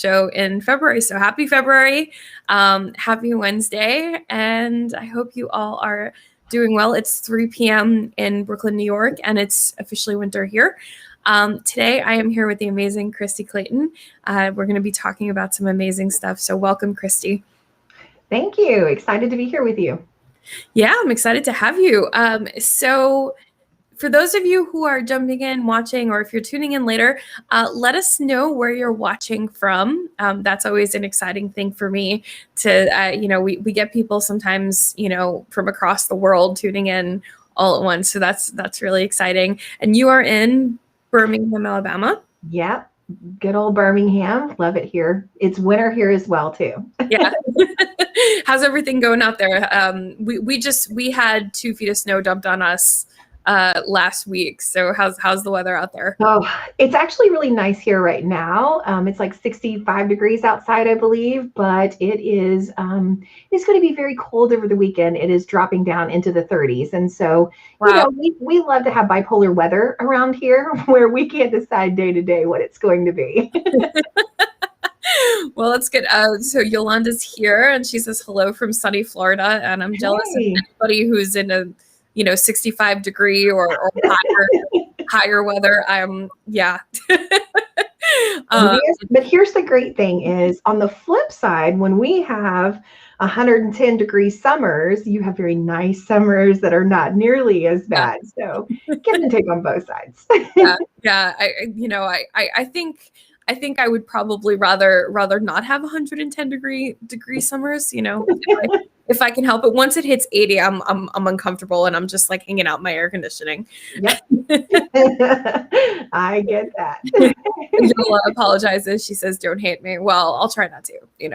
show in February. So happy February, happy Wednesday, and I hope you all are doing well. It's 3 p.m. in Brooklyn, New York, and it's officially winter here. Today, I am here with the amazing Kristie Clayton. We're going to be talking about some amazing stuff. So welcome, Kristie. Thank you. Excited to be here with you. Yeah, I'm excited to have you. So for those of you who are jumping in, watching, or if you're tuning in later, let us know where you're watching from. That's always an exciting thing for me to, we get people sometimes, from across the world tuning in all at once. So that's really exciting. And you are in Birmingham, Alabama. Yep. Good old Birmingham. Love it here. It's winter here as well, too. Yeah. How's everything going out there? We had 2 feet of snow dumped on us last week. So how's the weather out there? Oh, it's actually really nice here right now. It's like 65 degrees outside, I believe, but it is it's going to be very cold over the weekend. It is dropping down into the 30s. And so, wow. We love to have bipolar weather around here where we can't decide day to day what it's going to be. Well, that's good. So Yolanda's here and she says hello from sunny Florida, and I'm jealous of anybody who's in a 65 degree or higher weather. But here's the great thing is, on the flip side, when we have 110 degree summers, you have very nice summers that are not nearly as bad. So give and take on both sides. Yeah. I think I would probably rather not have 110 degree summers, if I can help it. Once it hits 80, I'm uncomfortable and I'm just like hanging out in my air conditioning. Yep. I get that. Yola apologizes. She says, "Don't hate me." Well, I'll try not to, I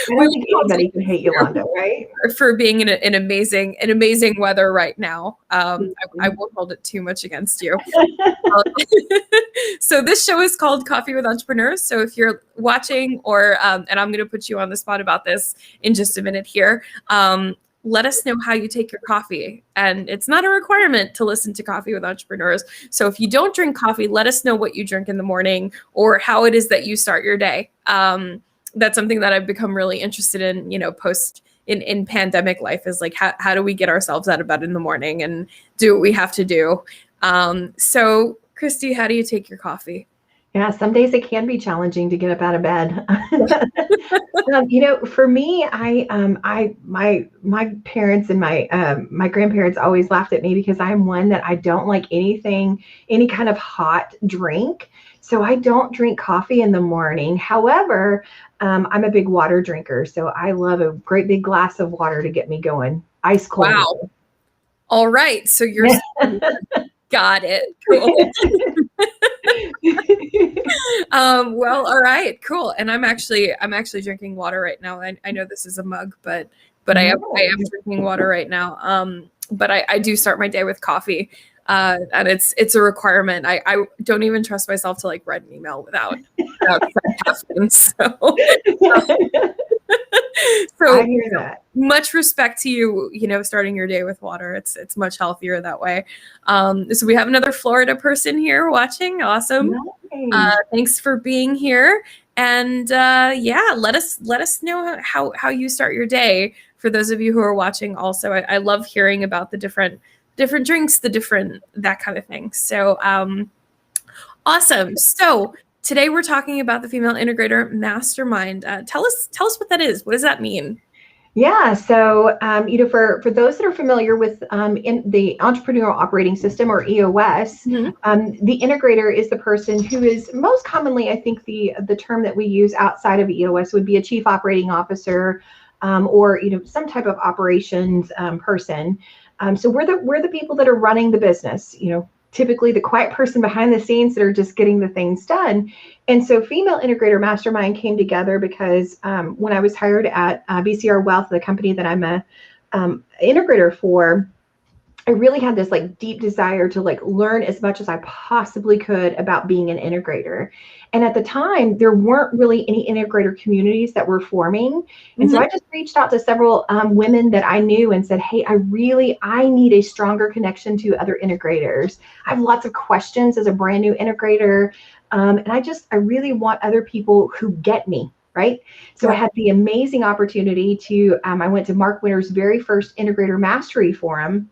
don't think anybody can hate Yolanda, right? For being in amazing weather right now. I won't hold it too much against you. So this show is called Coffee with Entrepreneurs. So if you're watching and I'm going to put you on the spot about this in just a minute here, let us know how you take your coffee. And it's not a requirement to listen to Coffee with Entrepreneurs. So if you don't drink coffee, let us know what you drink in the morning or how it is that you start your day. That's something that I've become really interested in, post in pandemic life, is like, how do we get ourselves out of bed in the morning and do what we have to do? So Kristie, how do you take your coffee? Yeah, some days it can be challenging to get up out of bed. For me, my parents and my grandparents always laughed at me because I'm one that I don't like any kind of hot drink. So I don't drink coffee in the morning. However, I'm a big water drinker. So I love a great big glass of water to get me going. Ice cold. Wow. All right. So you're got it. Cool. Well, all right, cool. And I'm actually drinking water right now. I know this is a mug, but I am drinking water right now. But I do start my day with coffee. And it's a requirement. I don't even trust myself to write an email without caffeine. So I hear that. Much respect to you, starting your day with water. It's much healthier that way. So we have another Florida person here watching. Awesome. Nice. Thanks for being here. And let us know how you start your day. For those of you who are watching also, I love hearing about the different drinks, that kind of thing. So awesome. So today we're talking about the Female Integrator Mastermind. Tell us what that is. What does that mean? Yeah. So, for those that are familiar with in the Entrepreneurial Operating System, or EOS, the integrator is the person who is most commonly, I think the term that we use outside of EOS would be a chief operating officer, or some type of operations person. So we're the people that are running the business, typically the quiet person behind the scenes that are just getting the things done. And so Female Integrator Mastermind came together because when I was hired at BCR Wealth, the company that I'm a integrator for, I really had this deep desire to learn as much as I possibly could about being an integrator. And at the time, there weren't really any integrator communities that were forming. And so I just reached out to several women that I knew and said, hey, I need a stronger connection to other integrators. I have lots of questions as a brand new integrator. And I really want other people who get me, right? So I had the amazing opportunity to, I went to Mark Winter's very first Integrator Mastery Forum,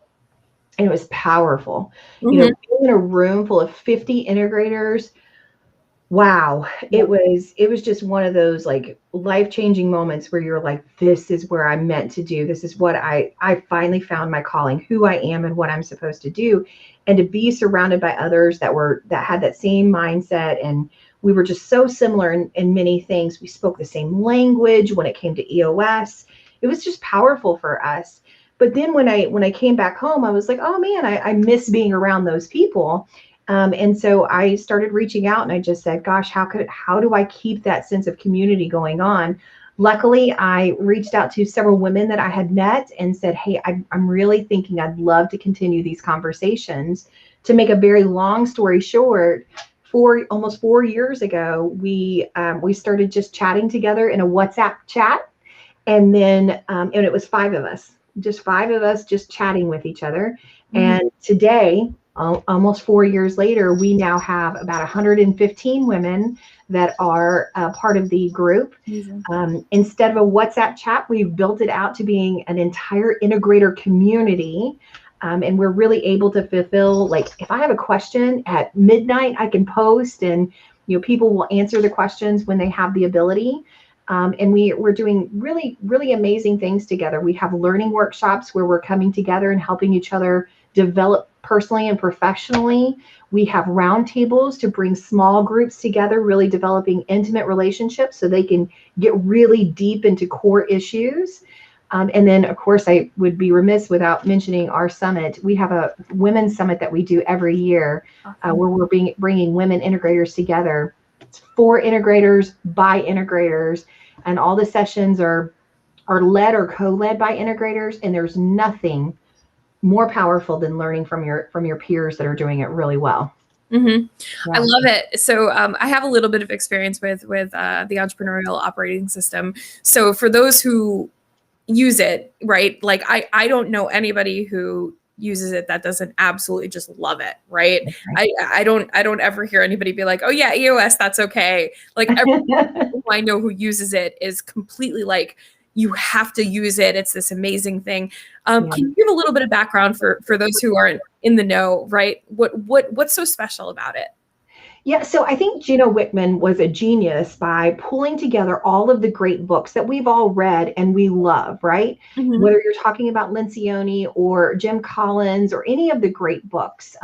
and it was powerful. You know, being in a room full of 50 integrators, wow, it was just one of those like life-changing moments where you're like, this is where I'm meant to do. This is what I finally found my calling, who I am and what I'm supposed to do. And to be surrounded by others that had that same mindset, and we were just so similar in many things. We spoke the same language when it came to EOS. It was just powerful for us. But then when I came back home, I was like, oh man, I miss being around those people. And so I started reaching out, and I just said, gosh, how do I keep that sense of community going on? Luckily, I reached out to several women that I had met and said, hey, I'm really thinking I'd love to continue these conversations. To make a very long story short, almost 4 years ago, we started just chatting together in a WhatsApp chat. And then, and it was 5 of us, just chatting with each other. And today, almost 4 years later, we now have about 115 women that are part of the group. Instead of a WhatsApp chat, we've built it out to being an entire integrator community. And we're really able to fulfill, like, if I have a question at midnight, I can post, and people will answer the questions when they have the ability. And we're doing really, really amazing things together. We have learning workshops where we're coming together and helping each other develop personally and professionally. We have roundtables to bring small groups together, really developing intimate relationships so they can get really deep into core issues. And then, of course, I would be remiss without mentioning our summit. We have a women's summit that we do every year where we're bringing women integrators together. It's for integrators by integrators, and all the sessions are led or co-led by integrators. And there's nothing more powerful than learning from your peers that are doing it really well. I love it. So I have a little bit of experience with the entrepreneurial operating system. So for those who use it, right? Like I don't know anybody who uses it that doesn't absolutely just love it, right? I don't ever hear anybody be like, oh yeah, EOS, that's okay. Like everyone who I know who uses it is completely like, you have to use it. It's this amazing thing. Can you give a little bit of background for those who aren't in the know, right? What's so special about it? Yeah, so I think Gino Wickman was a genius by pulling together all of the great books that we've all read and we love, right? Whether you're talking about Lencioni or Jim Collins or any of the great books,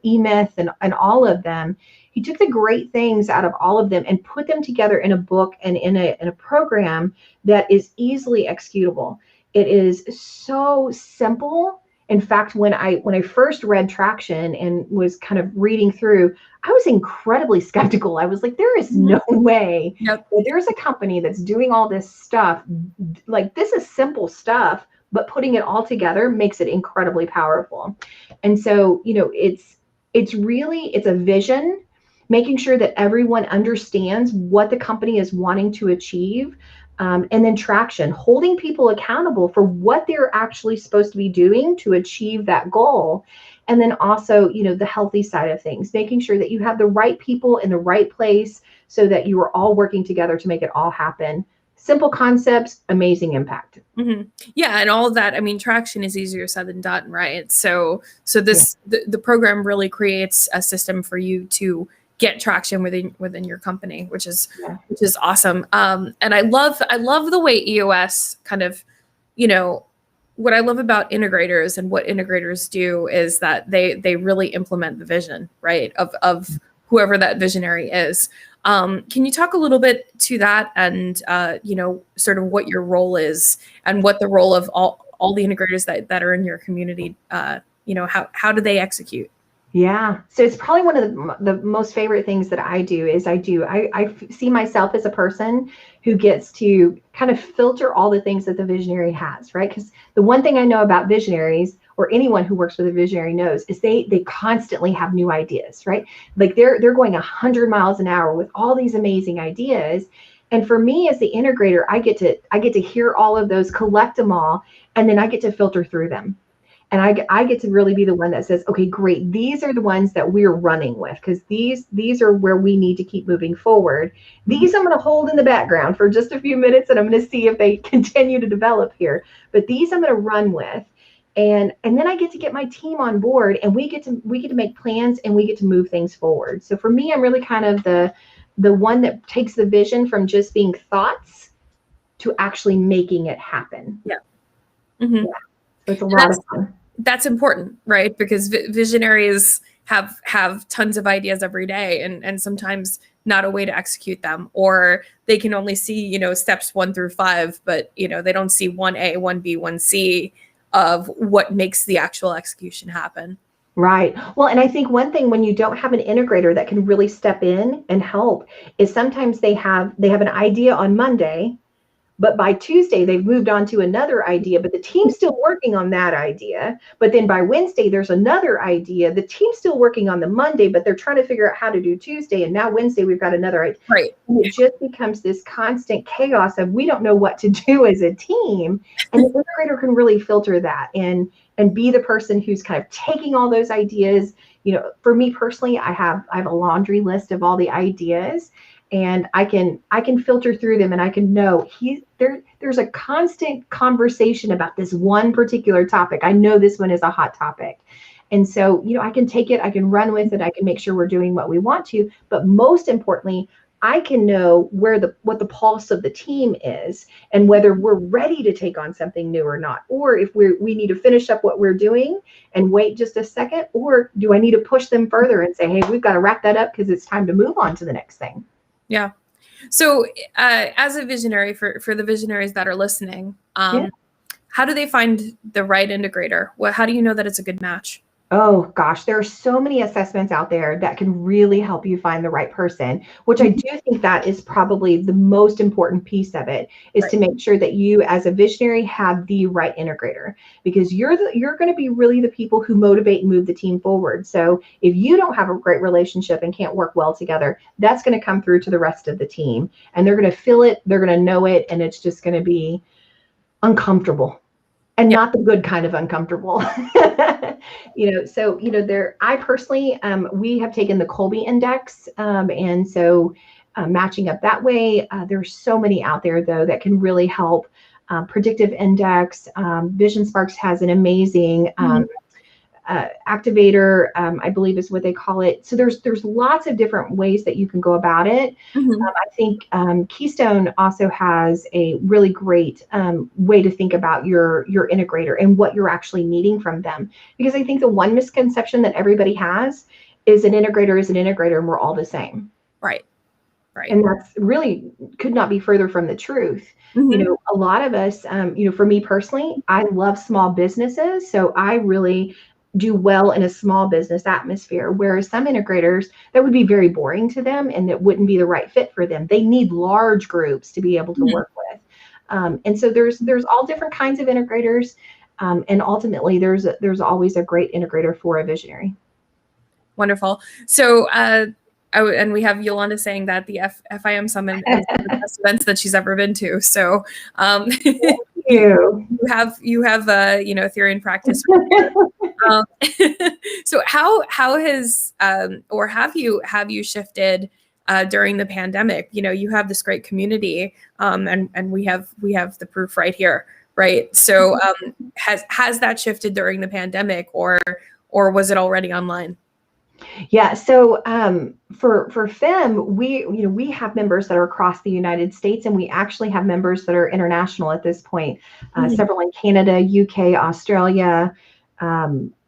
E-Myth and all of them, he took the great things out of all of them and put them together in a book and in a program that is easily executable. It is so simple. In fact, when I first read Traction and was kind of reading through, I was incredibly skeptical. I was like, there is no way that there's a company that's doing all this stuff. Like, this is simple stuff, but putting it all together makes it incredibly powerful. And so, it's a vision, making sure that everyone understands what the company is wanting to achieve. And then Traction, holding people accountable for what they're actually supposed to be doing to achieve that goal. And then also, the healthy side of things, making sure that you have the right people in the right place so that you are all working together to make it all happen. Simple concepts, amazing impact. Yeah, and all of that. I mean, Traction is easier said than done, right? So the program really creates a system for you to get traction within your company, which is awesome. And I love the way EOS kind of, what I love about integrators and what integrators do is that they really implement the vision, right, of whoever that visionary is. Can you talk a little bit to that and sort of what your role is and what the role of all the integrators that are in your community, how do they execute? Yeah. So it's probably one of the most favorite things that I do is I see myself as a person who gets to kind of filter all the things that the visionary has, right? Because the one thing I know about visionaries, or anyone who works with a visionary knows, is they constantly have new ideas, right? Like they're going 100 miles an hour with all these amazing ideas. And for me as the integrator, I get to hear all of those, collect them all, and then I get to filter through them. And I get to really be the one that says, okay, great. These are the ones that we're running with, because these are where we need to keep moving forward. These I'm going to hold in the background for just a few minutes, and I'm going to see if they continue to develop here. But these I'm going to run with. And then I get to get my team on board, and we get to make plans, and we get to move things forward. So for me, I'm really kind of the one that takes the vision from just being thoughts to actually making it happen. Yeah. Mm-hmm. Yeah. So it's a lot of fun. That's important, right? Because visionaries have tons of ideas every day, and sometimes not a way to execute them, or they can only see, steps 1 through 5, but they don't see 1A, 1B, 1C of what makes the actual execution happen. Right. Well, and I think one thing when you don't have an integrator that can really step in and help is sometimes they have an idea on Monday, but by Tuesday they've moved on to another idea, but the team's still working on that idea. But then by Wednesday there's another idea. The team's still working on the Monday, but they're trying to figure out how to do Tuesday. And now Wednesday we've got another idea. Right. And it just becomes this constant chaos of we don't know what to do as a team. And the integrator can really filter that and be the person who's kind of taking all those ideas. For me personally, I have a laundry list of all the ideas. And I can filter through them, and I can know there's a constant conversation about this one particular topic. I know this one is a hot topic. And so, I can take it, I can run with it, I can make sure we're doing what we want to. But most importantly, I can know what the pulse of the team is, and whether we're ready to take on something new or not, or if we need to finish up what we're doing and wait just a second, or do I need to push them further and say, hey, we've got to wrap that up because it's time to move on to the next thing. Yeah. So as a visionary, for the visionaries that are listening, how do they find the right integrator? How do you know that it's a good match? Oh gosh, there are so many assessments out there that can really help you find the right person, which I do think that is probably the most important piece of it, is to make sure that you as a visionary have the right integrator, because you're going to be really the people who motivate and move the team forward. So if you don't have a great relationship and can't work well together, that's going to come through to the rest of the team, and they're going to feel it, they're going to know it, and it's just going to be uncomfortable. And not the good kind of uncomfortable. I personally, we have taken the Colby Index. And so matching up that way, there's so many out there, though, that can really help. Predictive Index, Vision Sparks has an amazing activator, I believe is what they call it. So there's lots of different ways that you can go about it. I think Keystone also has a really great way to think about your integrator and what you're actually needing from them. Because I think the one misconception that everybody has is an integrator is an integrator and we're all the same. Right. And that's really could not be further from the truth. A lot of us, for me personally, I love small businesses. So I really do well in a small business atmosphere, whereas some integrators, that would be very boring to them and it wouldn't be the right fit for them. They need large groups to be able to work with. And so there's all different kinds of integrators. And ultimately there's always a great integrator for a visionary. Wonderful. So, and we have Yolanda saying that the FIM Summit is one of the best events that she's ever been to. So, you have Ethereum practice. So how has or have you shifted during the pandemic? You have this great community, and we have the proof right here, right? So has that shifted during the pandemic, or was it already online? Yeah. So for FEM, we have members that are across the United States, and we actually have members that are international at this point. Several in Canada, UK, Australia.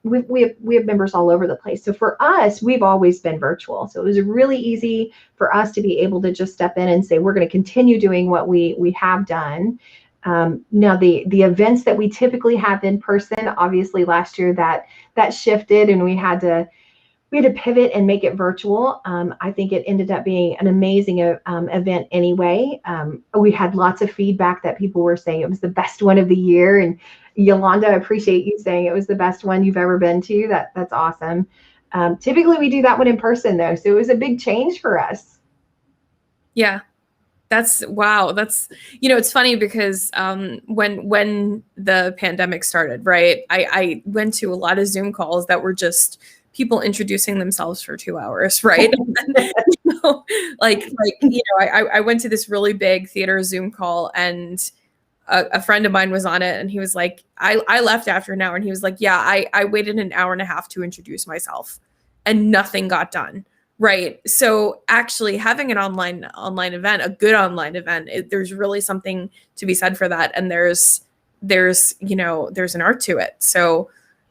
We have members all over the place. So for us, we've always been virtual. So it was really easy for us to be able to just step in and say, we're going to continue doing what we have done. Now the events that we typically have in person, obviously last year that shifted, and we had to pivot and make it virtual. I think it ended up being an amazing event anyway. We had lots of feedback that people were saying it was the best one of the year. And Yolanda, I appreciate you saying it was the best one you've ever been to. That's awesome. Typically we do that one in person though. So it was a big change for us. Yeah, wow. That's, it's funny because when the pandemic started, right, I went to a lot of Zoom calls that were just people introducing themselves for 2 hours, right? I went to this really big theater Zoom call, and a friend of mine was on it, and he was like, I left after an hour, and he was like, yeah, I waited an hour and a half to introduce myself, and nothing got done. Right. So actually having an online event, a good online event, there's really something to be said for that. And there's an art to it. So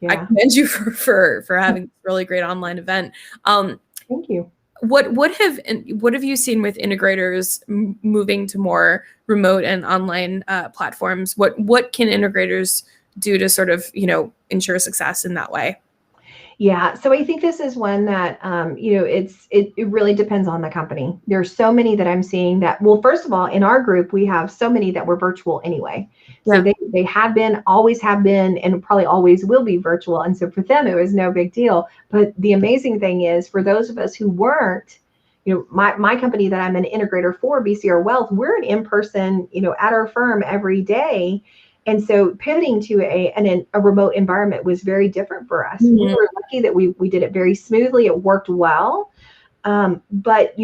I commend you for having a really great online event. Thank you. What have you seen with integrators moving to more remote and online platforms? What can integrators do to sort of, ensure success in that way? Yeah, so I think this is one that it really depends on the company. There's so many that I'm seeing that, well, first of all, in our group, we have so many that were virtual anyway. So they have been, always have been, and probably always will be virtual. And so for them, it was no big deal. But the amazing thing is, for those of us who weren't, my company that I'm an integrator for, BCR Wealth, we're an in-person, at our firm every day. And so pivoting to a remote environment was very different for us. Mm-hmm. We were lucky that we did it very smoothly. It worked well. But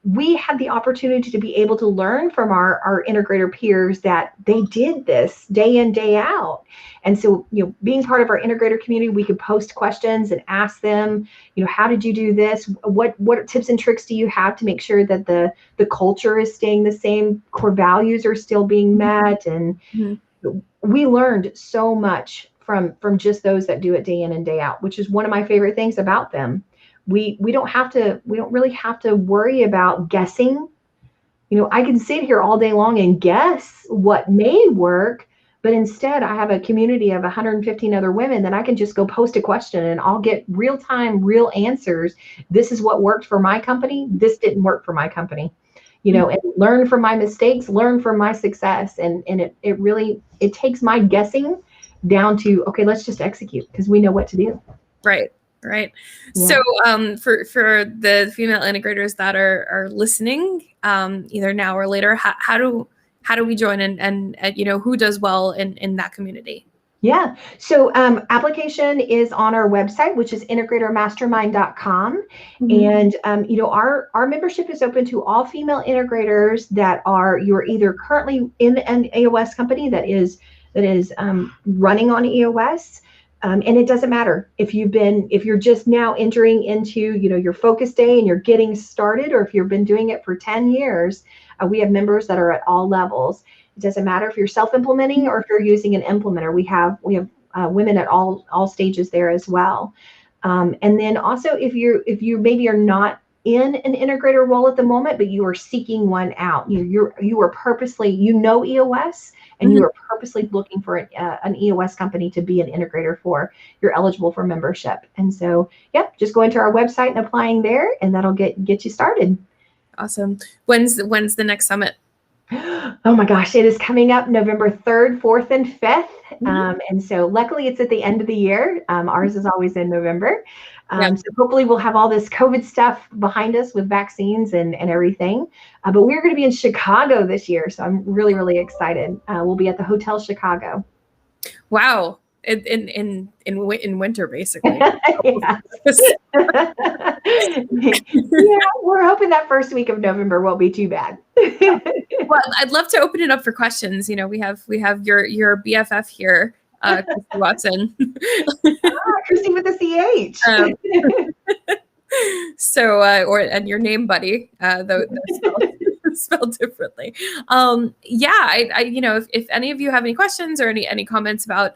we had the opportunity to be able to learn from our integrator peers that they did this day in, day out. And so, being part of our integrator community, we could post questions and ask them, how did you do this? What tips and tricks do you have to make sure that the culture is staying the same, core values are still being met? And we learned so much from just those that do it day in and day out, which is one of my favorite things about them. We don't really have to worry about guessing. I can sit here all day long and guess what may work, but instead I have a community of 115 other women that I can just go post a question and I'll get real-time, real answers. This is what worked for my company. This didn't work for my company. And learn from my mistakes, learn from my success. And it really takes my guessing down to, okay, let's just execute because we know what to do. Right. Yeah. So for the female integrators that are listening, either now or later, how do we join and who does well in that community? Yeah. So application is on our website, which is integratormastermind.com. Mm-hmm. And, our membership is open to all female integrators that you're either currently in an EOS company that is running on EOS. And it doesn't matter if you're just now entering into, your focus day and you're getting started, or if you've been doing it for 10 years, we have members that are at all levels. It doesn't matter if you're self-implementing or if you're using an implementer. We have women at all stages there as well. And then also if you maybe are not in an integrator role at the moment, but you are seeking one out, you are purposely, EOS, and you are purposely looking for an EOS company to be an integrator for, you're eligible for membership. And so, just going to our website and applying there, and that'll get you started. Awesome. When's the next summit? Oh my gosh, it is coming up November 3rd, 4th, and 5th. And so luckily it's at the end of the year. Ours is always in November. So hopefully we'll have all this COVID stuff behind us with vaccines and everything. But we're going to be in Chicago this year. So I'm really, really excited. We'll be at the Hotel Chicago. Wow. In winter, basically. Yeah, we're hoping that first week of November won't be too bad. Well, I'd love to open it up for questions. We have your BFF here, Kristie Watson. Kristie with the CH. And your name, buddy, though spelled differently. If any of you have any questions or any comments about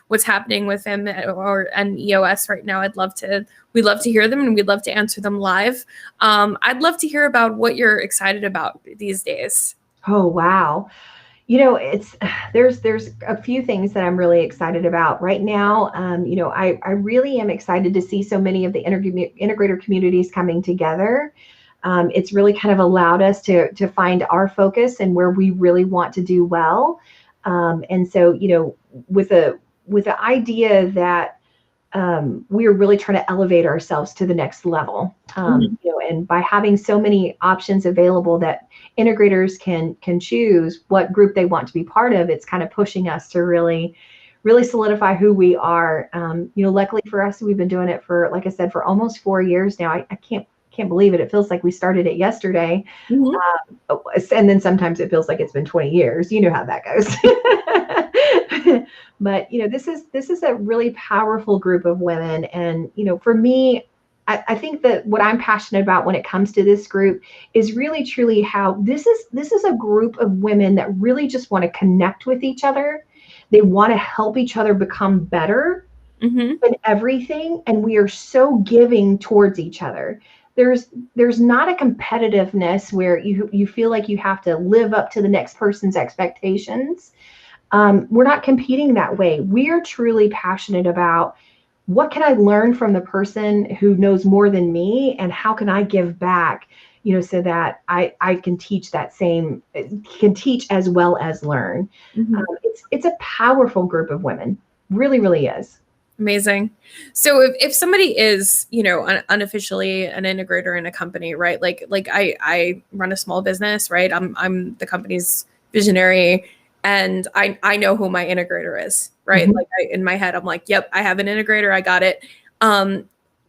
what's happening with him and EOS right now, we'd love to hear them, and we'd love to answer them live. I'd love to hear about what you're excited about these days. Oh, wow. There's a few things that I'm really excited about right now. I really am excited to see so many of the integrator communities coming together. It's really kind of allowed us to find our focus and where we really want to do well. And so, with the idea that we are really trying to elevate ourselves to the next level. And by having so many options available that integrators can choose what group they want to be part of, it's kind of pushing us to really solidify who we are. Luckily for us, we've been doing it for, like I said, for almost 4 years now. I can't believe it. It feels like we started it yesterday. And then sometimes it feels like it's been 20 years. You know how that goes. But, this is a really powerful group of women. And, for me, I think that what I'm passionate about when it comes to this group is really truly how this is a group of women that really just want to connect with each other. They want to help each other become better in everything. And we are so giving towards each other. There's not a competitiveness where you feel like you have to live up to the next person's expectations. We're not competing that way. We are truly passionate about what can I learn from the person who knows more than me, and how can I give back, so that I can teach can teach as well as learn. It's a powerful group of women, really, really is. Amazing. So if somebody is, unofficially an integrator in a company, right? Like I run a small business, right? I'm the company's visionary, and I know who my integrator is, right? Like in my head, I'm like, yep, I have an integrator. I got it.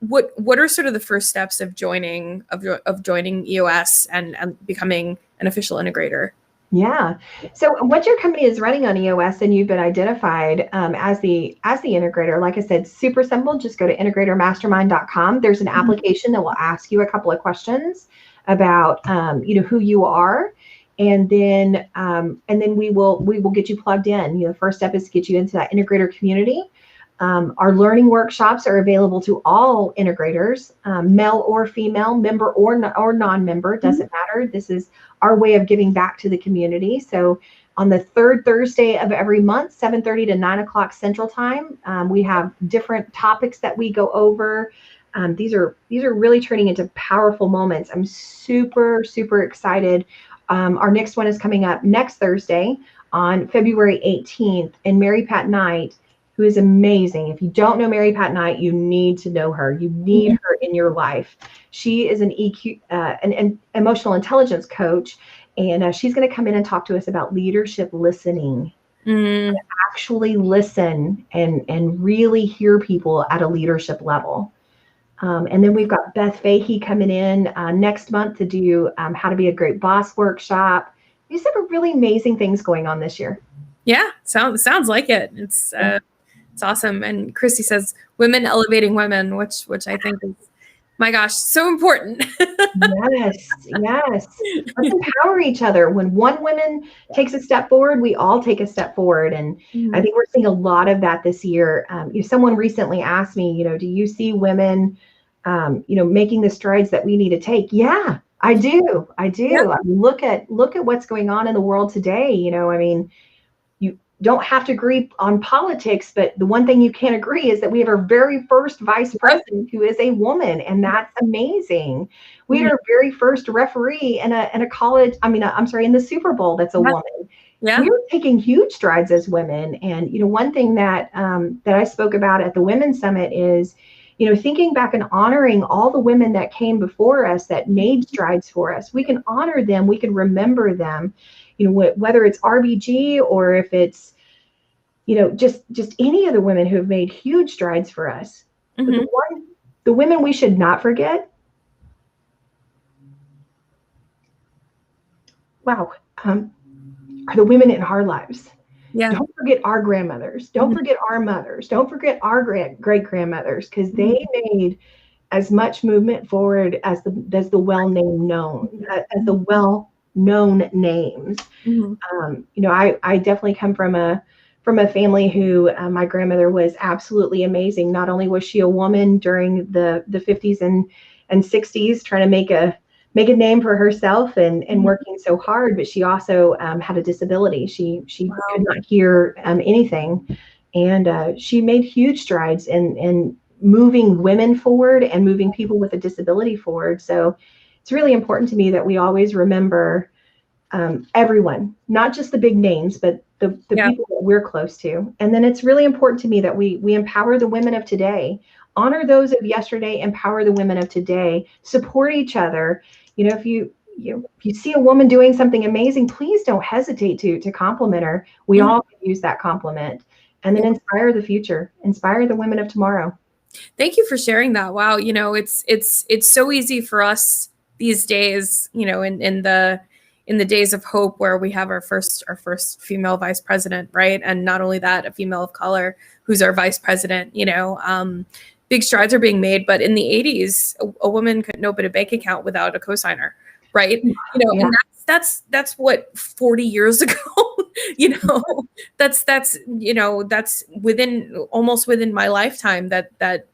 What are sort of the first steps of joining EOS and becoming an official integrator? Yeah. So once your company is running on EOS and you've been identified as the integrator, like I said, super simple. Just go to integratormastermind.com. There's an application that will ask you a couple of questions about who you are, and then we will get you plugged in. The first step is to get you into that integrator community. Our learning workshops are available to all integrators, male or female, member or non-member, doesn't matter. This is our way of giving back to the community. So on the third Thursday of every month, 7:30 to 9 o'clock Central Time, we have different topics that we go over. These are really turning into powerful moments. I'm super, super excited. Our next one is coming up next Thursday on February 18th, and Mary Pat Knight, who is amazing. If you don't know Mary Pat Knight, you need to know her. You need her in your life. She is an EQ, an emotional intelligence coach, and she's going to come in and talk to us about leadership listening. Actually listen and really hear people at a leadership level. And then we've got Beth Fahey coming in next month to do how to be a great boss workshop. These are really amazing things going on this year. Yeah, sounds like it. It's awesome. And Kristie says, women elevating women, which I think is, my gosh, so important. Yes. Let's empower each other. When one woman takes a step forward, we all take a step forward. And I think we're seeing a lot of that this year. Someone recently asked me, do you see women, making the strides that we need to take? Yeah, I do. Yeah. I mean, look at what's going on in the world today. You don't have to agree on politics, but the one thing you can't agree is that we have our very first vice president who is a woman, and that's amazing. We had our very first referee in a college, in the Super Bowl that's a woman. Yeah. We're taking huge strides as women. And, one thing that I spoke about at the Women's Summit is, thinking back and honoring all the women that came before us that made strides for us. We can honor them. We can remember them, whether it's RBG or if it's, just any of the women who have made huge strides for us. But the women we should not forget. Wow. Are the women in our lives. Yeah. Don't forget our grandmothers. Don't forget our mothers. Don't forget our great grandmothers, because they made as much movement forward as the well-known names. I definitely come from a family who my grandmother was absolutely amazing. Not only was she a woman during the 50s and 60s trying to make a name for herself and working so hard, but she also had a disability. She could not hear anything, and she made huge strides in moving women forward and moving people with a disability forward. So it's really important to me that we always remember everyone, not just the big names, but the people that we're close to. And then it's really important to me that we empower the women of today, honor those of yesterday, empower the women of today, support each other. You know, if you see a woman doing something amazing, please don't hesitate to compliment her. We all can use that compliment. And then inspire the future, inspire the women of tomorrow. Thank you for sharing that. Wow. You know, it's so easy for us these days, you know, in the days of hope, where we have our first female vice president, right? And not only that, a female of color who's our vice president, you know, big strides are being made. But in the 80s, a woman couldn't open a bank account without a cosigner, right? You know, and that's what, 40 years ago, you know, that's you know, that's almost within my lifetime that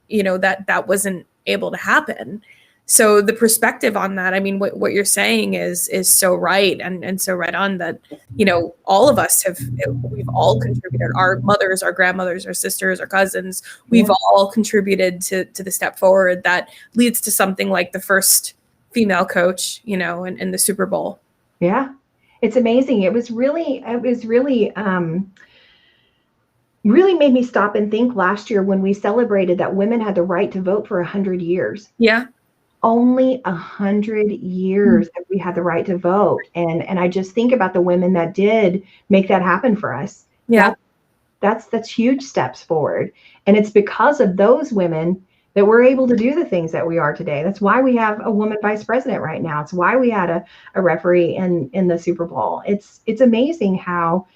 you know, that wasn't able to happen. So the perspective on that, I mean, what you're saying is so right, and so right on, that, you know, all of us we've all contributed. Our mothers, our grandmothers, our sisters, our cousins, we've all contributed to the step forward that leads to something like the first female coach, you know, in the Super Bowl. Yeah, it's amazing. It was really really made me stop and think last year when we celebrated that women had the right to vote for 100 years. Yeah. Only 100 years that we had the right to vote. And I just think about the women that did make that happen for us. Yeah. That's huge steps forward. And it's because of those women that we're able to do the things that we are today. That's why we have a woman vice president right now. It's why we had a referee in the Super Bowl. It's amazing how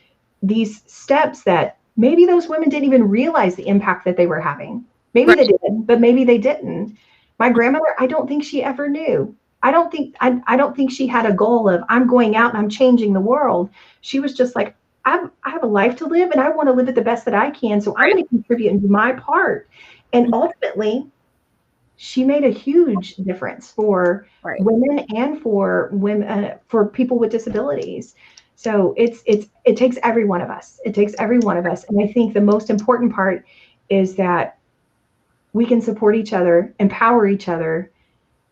these steps that maybe those women didn't even realize the impact that they were having. Maybe they did, but maybe they didn't. My grandmother, I don't think she ever knew. I don't think she had a goal of, I'm going out and I'm changing the world. She was just like, I have a life to live and I want to live it the best that I can. So I'm going to contribute and do my part. And ultimately, she made a huge difference for women and for women, for people with disabilities. So it takes every one of us. It takes every one of us. And I think the most important part is that we can support each other, empower each other,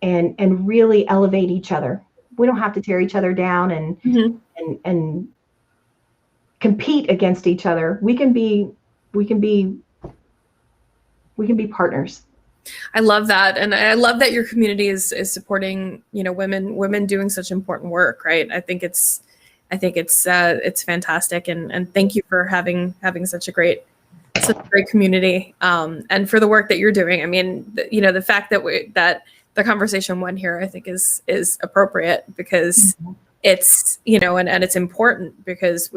and really elevate each other. We don't have to tear each other down and compete against each other. We can be partners. I love that. And I love that your community is supporting, you know, women doing such important work, right? I think it's fantastic. And thank you for having such a great community, and for the work that you're doing. I mean, you know, the fact that the conversation went here, I think is appropriate, because it's, you know, and it's important, because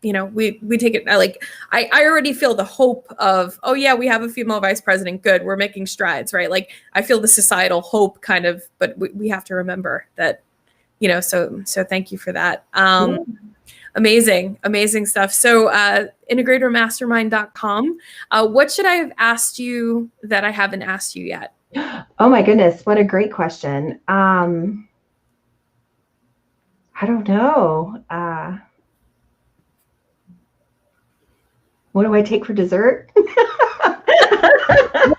you know, we take it like, I already feel the hope of, oh yeah, we have a female vice president. Good. We're making strides, right? Like, I feel the societal hope kind of, but we have to remember that, you know, so thank you for that. Amazing stuff. So integratormastermind.com. What should I have asked you that I haven't asked you yet? Oh my goodness. What a great question. I don't know. What do I take for dessert? Okay. I'm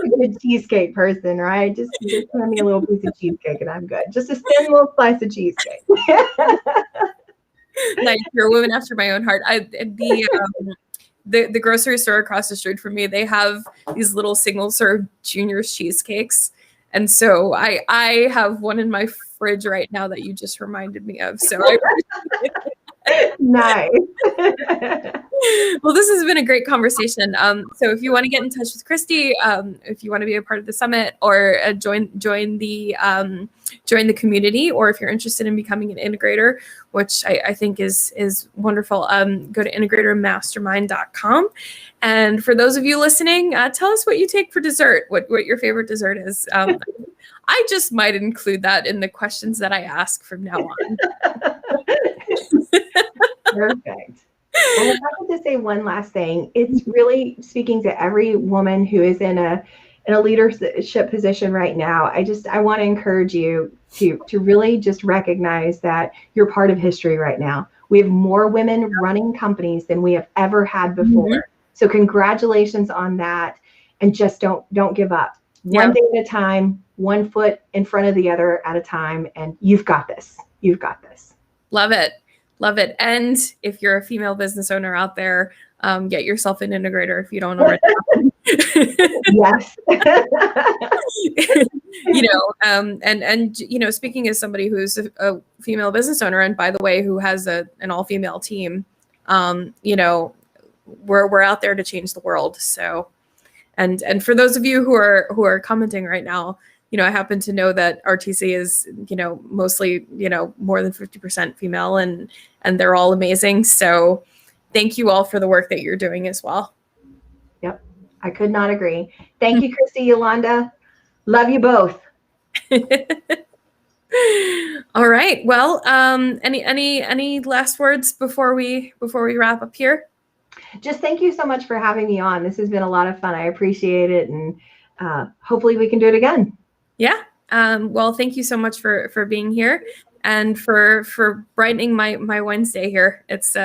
a good cheesecake person, right? Just send me a little piece of cheesecake and I'm good. Just a thin little slice of cheesecake. Nice. You're a woman after my own heart. The grocery store across the street from me, they have these little single serve junior cheesecakes. And so I have one in my fridge right now that you just reminded me of. So I appreciate it. Nice. Well, this has been a great conversation. So if you want to get in touch with Kristie, if you want to be a part of the summit, or join the community, or if you're interested in becoming an integrator, which I think is wonderful, go to integratormastermind.com. And for those of you listening, tell us what you take for dessert, what your favorite dessert is. I just might include that in the questions that I ask from now on. Perfect. Well, if I could just say one last thing, it's really speaking to every woman who is in a leadership position right now. I want to encourage you to really just recognize that you're part of history right now. We have more women running companies than we have ever had before. So congratulations on that, and just don't give up. one day at a time, one foot in front of the other at a time, and you've got this. You've got this. Love it. Love it. And if you're a female business owner out there, get yourself an integrator if you don't already. Yes. Speaking as somebody who's a female business owner, and by the way, who has an all-female team, we're out there to change the world. So, and for those of you who are commenting right now, I happen to know that RTC is, mostly, more than 50% female, and they're all amazing. So thank you all for the work that you're doing as well. Yep. I could not agree. Thank you, Kristie, Yolanda. Love you both. All right. Well, any last words before we wrap up here? Just thank you so much for having me on. This has been a lot of fun. I appreciate it. And hopefully we can do it again. Yeah. Well, thank you so much for being here and for brightening my Wednesday here. It's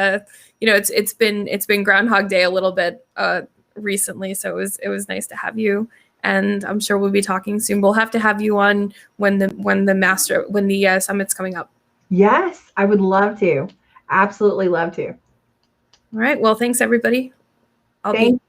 it's been Groundhog Day a little bit recently, so it was nice to have you. And I'm sure we'll be talking soon. We'll have to have you on when the summit's coming up. Yes, I would love to. Absolutely love to. All right. Well, thanks everybody. Thank